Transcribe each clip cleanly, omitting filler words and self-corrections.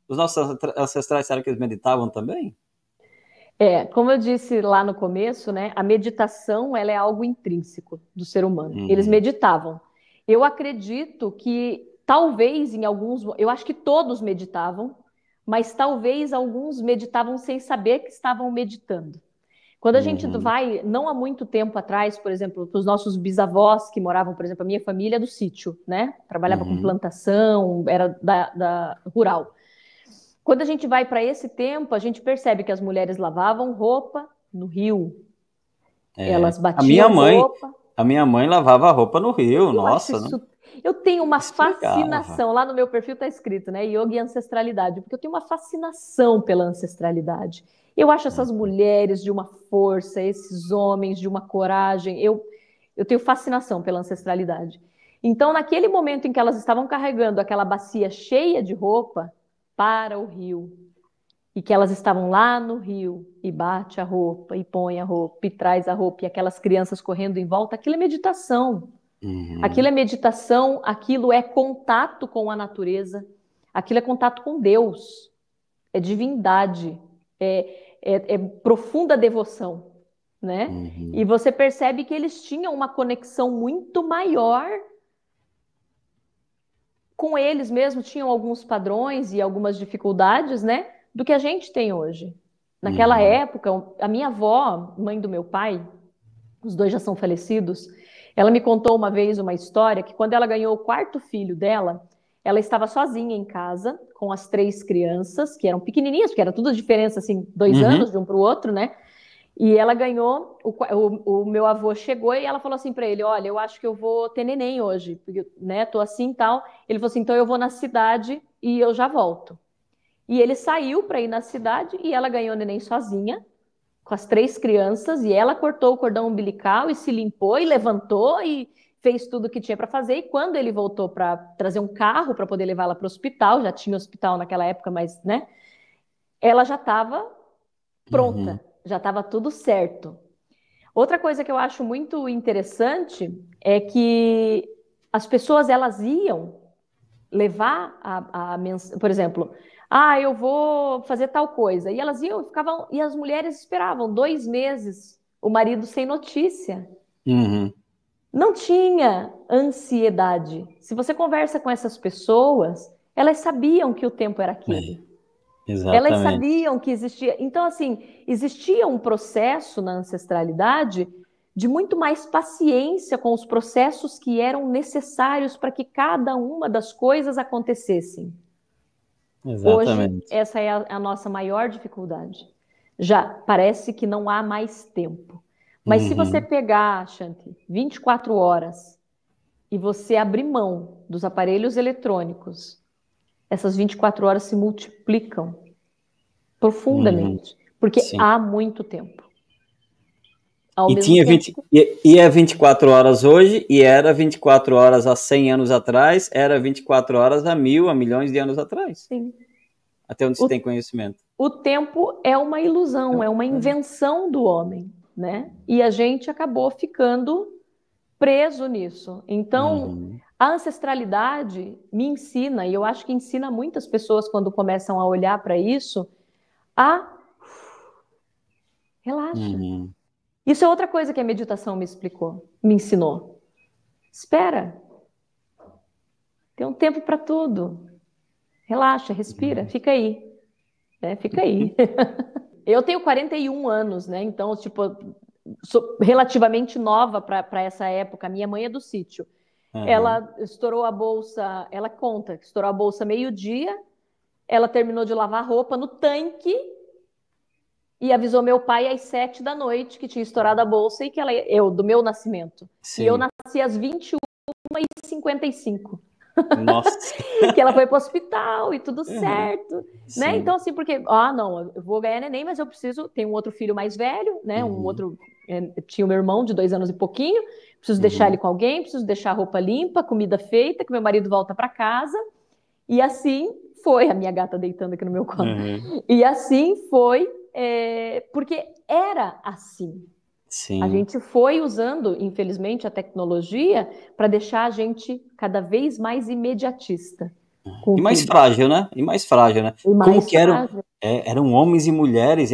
Os nossos ancestrais, será que eles meditavam também? Como eu disse lá no começo, né, a meditação ela é algo intrínseco do ser humano. Eles Uhum, meditavam. Eu acredito que talvez em alguns, eu acho que todos meditavam, mas talvez alguns meditavam sem saber que estavam meditando. Quando a gente uhum, vai, não há muito tempo atrás, por exemplo, para os nossos bisavós que moravam, por exemplo, a minha família é do sítio, né? Trabalhava com uhum. plantação, era da rural. Quando a gente vai para esse tempo, a gente percebe que as mulheres lavavam roupa no rio, É. elas A minha batiam mãe, roupa. a minha mãe lavava roupa no rio, Eu acho nossa, não isso. Eu tenho uma esfregava. fascinação. Lá no meu perfil está escrito, né? Yoga e ancestralidade, porque eu tenho uma fascinação pela ancestralidade. Eu acho essas mulheres de uma força, esses homens de uma coragem. Eu tenho fascinação pela ancestralidade. Então, naquele momento em que elas estavam carregando aquela bacia cheia de roupa para o rio, e que elas estavam lá no rio, e bate a roupa, e põe a roupa, e traz a roupa, e aquelas crianças correndo em volta, aquilo é meditação. Aquilo é Uhum, meditação, aquilo é contato com a natureza, aquilo é contato com Deus, é divindade, é profunda devoção, né? E uhum. você percebe que eles tinham uma conexão muito maior com eles mesmos, tinham alguns padrões e algumas dificuldades, né? Do que a gente tem hoje. Naquela Uhum, época, a minha avó, mãe do meu pai, os dois já são falecidos, ela me contou uma vez uma história que quando ela ganhou o quarto filho dela, ela estava sozinha em casa com as três crianças, que eram pequenininhas, porque era tudo diferença, assim, 2 anos uhum. de um para o outro, né? E ela ganhou, o meu avô chegou e ela falou assim para ele, olha, eu acho que eu vou ter neném hoje, porque, né, tô assim e tal. Ele falou assim, então eu vou na cidade e eu já volto. E ele saiu para ir na cidade e ela ganhou neném sozinha, com as três crianças, e ela cortou o cordão umbilical e se limpou e levantou e fez tudo o que tinha para fazer. E quando ele voltou para trazer um carro para poder levá-la para o hospital, já tinha hospital naquela época, mas, né, ela já estava Uhum. pronta, já estava tudo certo. Outra coisa que eu acho muito interessante é que as pessoas elas iam levar por exemplo, eu vou fazer tal coisa. E elas iam, ficavam, e as mulheres esperavam 2 meses o marido sem notícia. Uhum. Não tinha ansiedade. Se você conversa com essas pessoas, elas sabiam que o tempo era aquele. É, Elas exatamente. sabiam que existia. Então, assim, existia um processo na ancestralidade de muito mais paciência com os processos que eram necessários para que cada uma das coisas acontecessem. Hoje, Exatamente. essa é a nossa maior dificuldade. Já parece que não há mais tempo. Mas se você Uhum. pegar, Shanti, 24 horas e você abrir mão dos aparelhos eletrônicos, essas 24 horas se multiplicam Uhum. profundamente, porque Sim. há muito tempo. Ao E mesmo tinha tempo 20 e é 24 horas hoje, e era 24 horas há 100 anos atrás, era 24 horas há mil, há milhões de anos atrás. sim, Até onde se tem o, conhecimento. o tempo é uma ilusão, é uma invenção do homem, né? E a gente acabou ficando preso nisso. Então, Uhum. a ancestralidade me ensina, e eu acho que ensina muitas pessoas quando começam a olhar para isso, a relaxa. Uhum. Isso é outra coisa que a meditação me explicou, me ensinou. Espera, tem um tempo para tudo. Relaxa, respira, fica aí, né? Fica aí. Eu tenho 41 anos, né? Então, tipo, sou relativamente nova para essa época. Minha mãe é do sítio. Uhum. Ela estourou a bolsa, ela conta que estourou a bolsa meio-dia, ela terminou de lavar roupa no tanque e avisou meu pai às 7 da noite que tinha estourado a bolsa e que eu, do meu nascimento. E eu Sim. nasci às 21h55. Nossa. Que ela foi para o hospital e tudo Uhum. certo, né? Sim. Então, assim, porque, não, eu vou ganhar neném, mas eu preciso, tem um outro filho mais velho, né? Um Uhum. outro, tinha o meu irmão de 2 anos e pouquinho, preciso deixar ele Uhum. com alguém, preciso deixar a roupa limpa, comida feita, que meu marido volta para casa, e assim foi, a minha gata deitando aqui no meu colo, Uhum. e assim foi, porque era assim. A Sim. gente foi usando, infelizmente, a tecnologia para deixar a gente cada vez mais imediatista. E com mais tudo. frágil, né? E mais frágil, né? E Como mais que eram, frágil. eram homens e mulheres,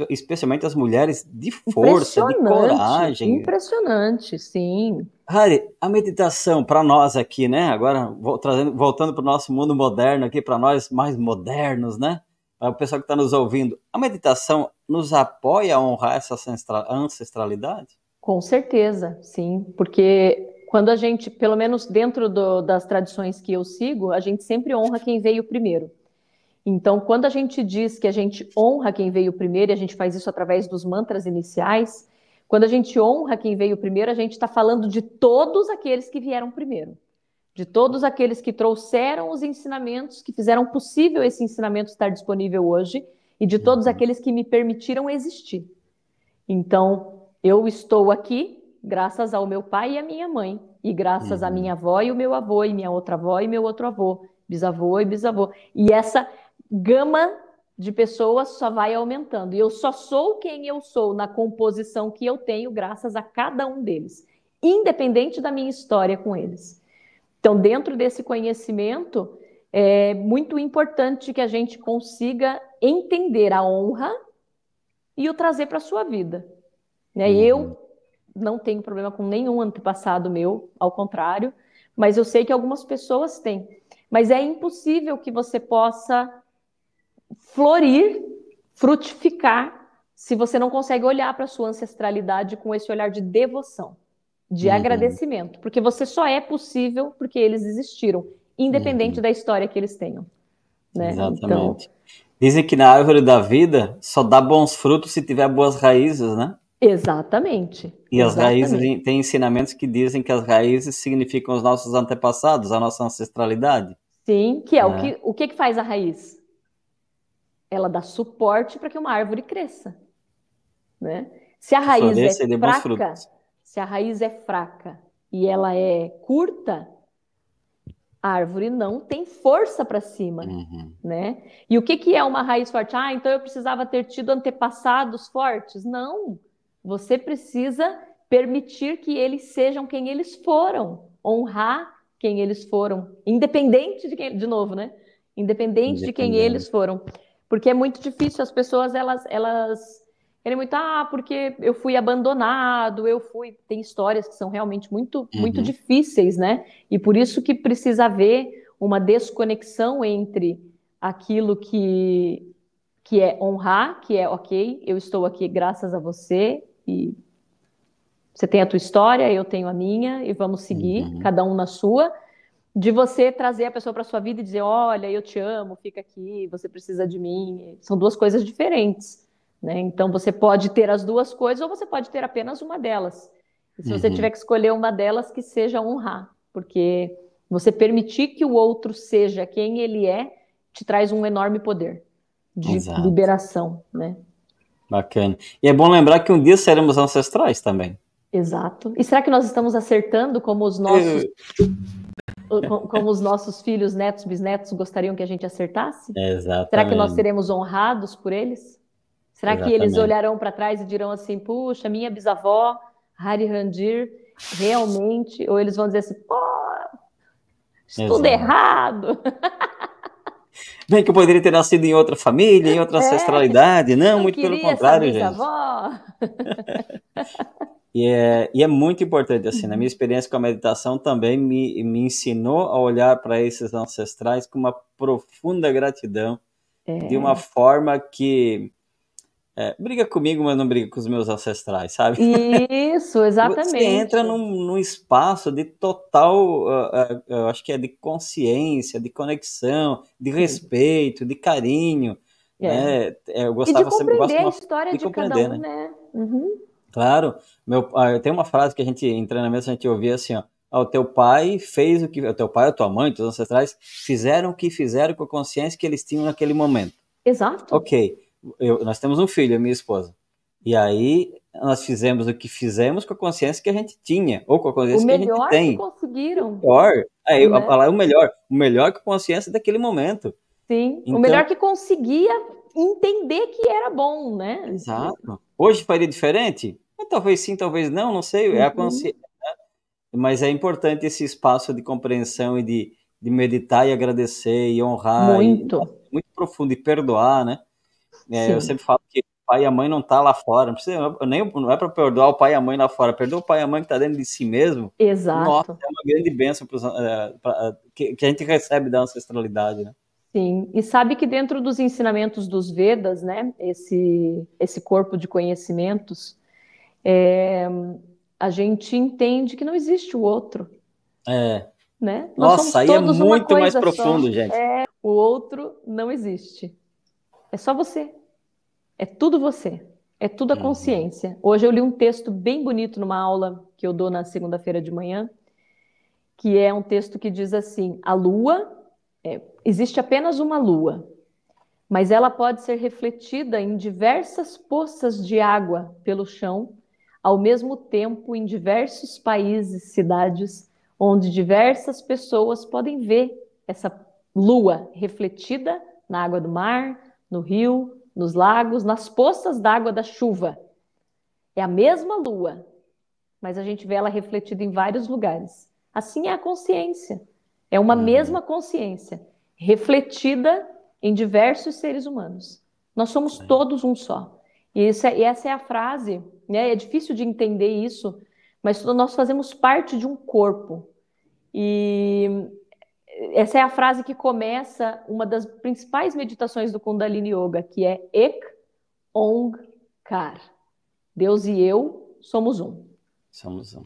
especialmente as mulheres, de força, de Impressionante, coragem. impressionante, sim. Harry, a meditação para nós aqui, né? Agora voltando para o nosso mundo moderno aqui, para nós mais modernos, né? Para o pessoal que está nos ouvindo, a meditação nos apoia a honrar essa ancestralidade? Com certeza, sim, porque quando a gente, pelo menos dentro das tradições que eu sigo, a gente sempre honra quem veio primeiro. Então, quando a gente diz que a gente honra quem veio primeiro, e a gente faz isso através dos mantras iniciais, quando a gente honra quem veio primeiro, a gente está falando de todos aqueles que vieram primeiro, de todos aqueles que trouxeram os ensinamentos, que fizeram possível esse ensinamento estar disponível hoje, e de todos Uhum, aqueles que me permitiram existir. Então, eu estou aqui graças ao meu pai e à minha mãe, e graças à uhum, minha avó e o meu avô, e minha outra avó e meu outro avô, bisavô e bisavô. E essa gama de pessoas só vai aumentando. E eu só sou quem eu sou na composição que eu tenho graças a cada um deles, independente da minha história com eles. Então, dentro desse conhecimento, é muito importante que a gente consiga entender a honra e o trazer para a sua vida. Né? uhum. Eu não tenho problema com nenhum antepassado meu, ao contrário, mas eu sei que algumas pessoas têm. Mas é impossível que você possa florir, frutificar, se você não consegue olhar para a sua ancestralidade com esse olhar de devoção, de Uhum, agradecimento, porque você só é possível porque eles existiram, independente uhum, da história que eles tenham, né? Então, exatamente. Dizem que na árvore da vida só dá bons frutos se tiver boas raízes, né? exatamente, E as raízes exatamente. têm ensinamentos que dizem que as raízes significam os nossos antepassados, a nossa ancestralidade, Sim, que é né? o que faz a raiz? Ela dá suporte para que uma árvore cresça, né? Se a Que raiz é floresça e dê bons fraca, frutos. se a raiz é fraca e ela é curta, a árvore não tem força para cima, Uhum, né? E o que que é uma raiz forte? Ah, então eu precisava ter tido antepassados fortes? Não. Você precisa permitir que eles sejam quem eles foram, honrar quem eles foram, independente de quem, de novo, né? Independente de quem eles independente. foram, porque é muito difícil as pessoas elas querem muito, porque eu fui abandonado, eu fui, tem histórias que são realmente muito Uhum, difíceis, né? E por isso que precisa haver uma desconexão entre aquilo que é honrar, que é ok, eu estou aqui graças a você, e você tem a tua história, eu tenho a minha, e vamos seguir, uhum, cada um na sua, de você trazer a pessoa para sua vida e dizer, olha, eu te amo, fica aqui, você precisa de mim. São duas coisas diferentes, né? Então você pode ter as duas coisas ou você pode ter apenas uma delas. E se você tiver uhum. que escolher uma delas, que seja honrar, porque você permitir que o outro seja quem ele é, te traz um enorme poder de Exato. liberação, né? Bacana. E é bom lembrar que um dia seremos ancestrais também. Exato. E será que nós estamos acertando Eh, como os nossos filhos, netos, bisnetos gostariam que a gente acertasse? Será que nós Exatamente. seremos honrados por eles? Será que eles Exatamente. olharão para trás e dirão assim: puxa, minha bisavó, Hari Randir, realmente? Ou eles vão dizer assim: pô, estudo Exato. errado. Bem que eu poderia ter nascido em outra família, em outra É, ancestralidade. Não, não muito pelo queria essa contrário, gente. bisavó. E é muito importante, assim, na minha experiência com a meditação também me ensinou a olhar para esses ancestrais com uma profunda gratidão, de uma É, forma que briga comigo, mas não briga com os meus ancestrais, sabe? isso, Você entra exatamente. num espaço de total, eu acho que é de consciência, de conexão, de Sim. respeito, de carinho, É. né? Eu E de gostava sempre, compreender gosto a história de de cada compreender, um, né? né? Uhum. Claro, tem uma frase que a gente, em treinamento, a gente ouvia assim, ó, o teu pai fez o teu pai, a tua mãe, teus ancestrais fizeram o que fizeram com a consciência que eles tinham naquele momento. Exato. Ok, nós temos um filho, a minha esposa. E aí nós fizemos o que fizemos com a consciência que a gente tinha, ou com a O consciência que a gente melhor que tem. conseguiram, Melhor, né? o melhor com a consciência daquele momento. Sim, o Então, melhor que conseguia entender que era bom, né? exato. Hoje faria diferente? Talvez sim, talvez não, não sei. É a Uhum. consciência. Mas é importante esse espaço de compreensão e de de meditar e agradecer e honrar, nossa, Muito. muito profundo, e perdoar, né? Eu Sim, sempre falo que o pai e a mãe não tá lá fora, não precisa, não é para perdoar o pai e a mãe lá fora, perdoa o pai e a mãe que está dentro de si mesmo. Nossa, exato. é uma grande bênção que a gente recebe da ancestralidade, né? Sim, e sabe que dentro dos ensinamentos dos Vedas, né, esse corpo de conhecimentos, é, a gente entende que não existe o outro, É. né? Nós somos Nossa, aí é todos uma muito mais coisa só. profundo, gente. O outro não existe. É só você. É tudo você. É tudo a Uhum. consciência. Hoje eu li um texto bem bonito numa aula que eu dou na segunda-feira de manhã, que é um texto que diz assim: a lua, existe apenas uma lua, mas ela pode ser refletida em diversas poças de água pelo chão, ao mesmo tempo em diversos países, cidades, onde diversas pessoas podem ver essa lua refletida na água do mar, no rio, nos lagos, nas poças d'água da chuva. É a mesma lua, mas a gente vê ela refletida em vários lugares. Assim é a consciência. É uma Uhum. mesma consciência, refletida em diversos seres humanos. Nós somos É. todos um só. E essa é a frase, né? É difícil de entender isso, mas nós fazemos parte de um corpo. E essa é a frase que começa uma das principais meditações do Kundalini Yoga, que é Ek Ong Kar. Deus e eu somos um. Somos um.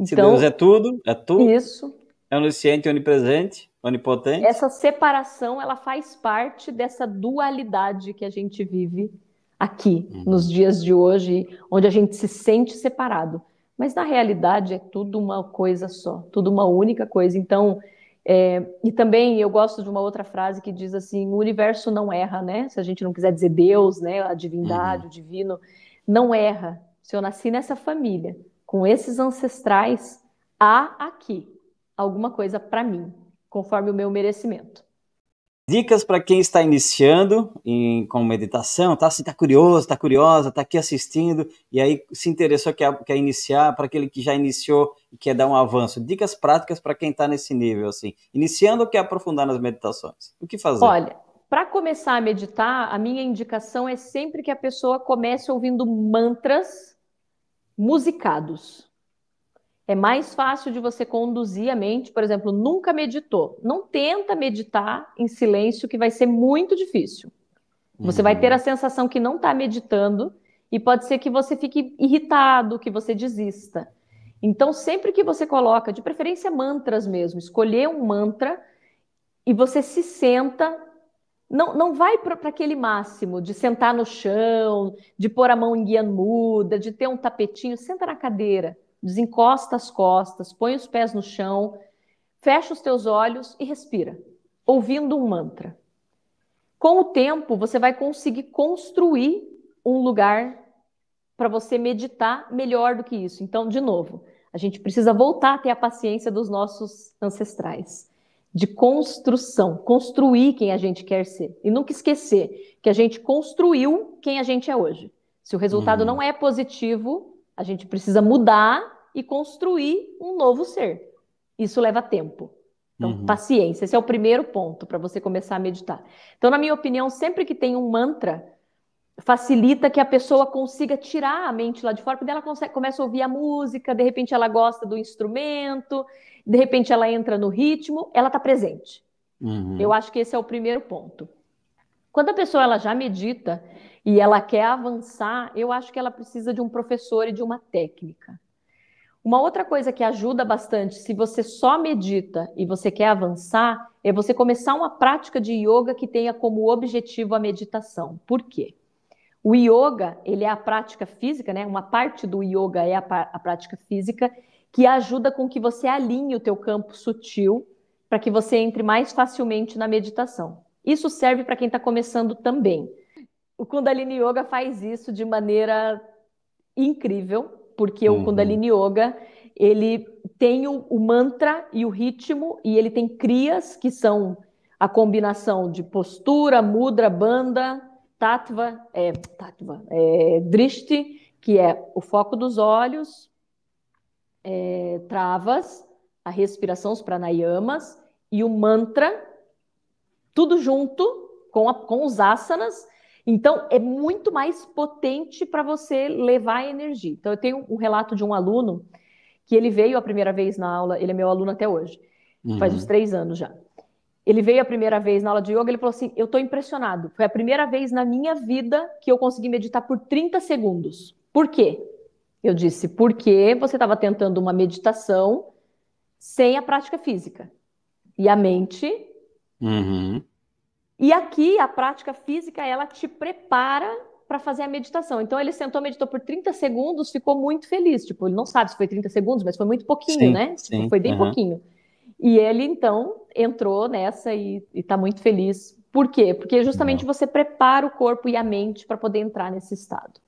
Se Deus é Então, tudo, é tu, isso, é onisciente, onipresente, onipotente. essa separação, ela faz parte dessa dualidade que a gente vive aqui, nos Uhum. dias de hoje, onde a gente se sente separado. Mas na realidade é tudo uma coisa só, tudo uma única coisa. Então, e também eu gosto de uma outra frase que diz assim: o universo não erra, né? Se a gente não quiser dizer Deus, né? A divindade, Uhum. o divino, não erra. Se eu nasci nessa família, com esses ancestrais, há aqui alguma coisa para mim, conforme o meu merecimento. Dicas para quem está iniciando com meditação, tá? Se tá curioso, tá curiosa, tá aqui assistindo e aí se interessou, quer iniciar, para aquele que já iniciou e quer dar um avanço. Dicas práticas para quem está nesse nível, assim, iniciando ou quer aprofundar nas meditações. O que fazer? Olha, para começar a meditar, a minha indicação é sempre que a pessoa comece ouvindo mantras musicados. É mais fácil de você conduzir a mente, por exemplo, nunca meditou. Não tenta meditar em silêncio, que vai ser muito difícil. Você vai ter a Uhum. sensação que não está meditando e pode ser que você fique irritado, que você desista. Então, sempre que você coloca, de preferência mantras mesmo, escolher um mantra e você se senta, não vai para aquele máximo de sentar no chão, de pôr a mão em guia muda, de ter um tapetinho, senta na cadeira, desencosta as costas, põe os pés no chão, fecha os teus olhos e respira, ouvindo um mantra. Com o tempo, você vai conseguir construir um lugar para você meditar melhor do que isso. Então, de novo, a gente precisa voltar a ter a paciência dos nossos ancestrais, de construção, construir quem a gente quer ser. E nunca esquecer que a gente construiu quem a gente é hoje. Se o resultado não Uhum. é positivo, a gente precisa mudar e construir um novo ser. Isso leva tempo. Então, Uhum. paciência, esse é o primeiro ponto para você começar a meditar. Então, na minha opinião, sempre que tem um mantra, facilita que a pessoa consiga tirar a mente lá de fora, porque ela começa a ouvir a música, de repente ela gosta do instrumento, de repente ela entra no ritmo, ela está presente. Eu Uhum. acho que esse é o primeiro ponto. Quando a pessoa ela já medita e ela quer avançar, eu acho que ela precisa de um professor e de uma técnica. Uma outra coisa que ajuda bastante, se você só medita e você quer avançar, é você começar uma prática de yoga que tenha como objetivo a meditação. Por quê? O yoga, ele é a prática física, né? Uma parte do yoga é a prática física que ajuda com que você alinhe o teu campo sutil para que você entre mais facilmente na meditação. Isso serve para quem está começando também. O Kundalini Yoga faz isso de maneira incrível, porque o Uhum. Kundalini Yoga, ele tem o mantra e o ritmo, e ele tem kriyas, que são a combinação de postura, mudra, banda, drishti, que é o foco dos olhos, travas, a respiração, os pranayamas e o mantra, tudo junto com os asanas. Então, é muito mais potente para você levar a energia. Então, eu tenho um relato de um aluno que ele veio a primeira vez na aula, ele é meu aluno até hoje, faz uns 3 anos já. Ele veio a primeira vez na aula de yoga, ele falou assim, eu estou impressionado, foi a primeira vez na minha vida que eu consegui meditar por 30 segundos. Por quê? Eu disse, porque você estava tentando uma meditação sem a prática física. E a mente... E aqui, a prática física, ela te prepara para fazer a meditação. Então, ele sentou, meditou por 30 segundos, ficou muito feliz. Tipo, ele não sabe se foi 30 segundos, mas foi muito pouquinho, Sim, né? Tipo, sim. foi bem pouquinho. E ele, então, entrou nessa e está muito feliz. Por quê? Porque justamente Legal. você prepara o corpo e a mente para poder entrar nesse estado.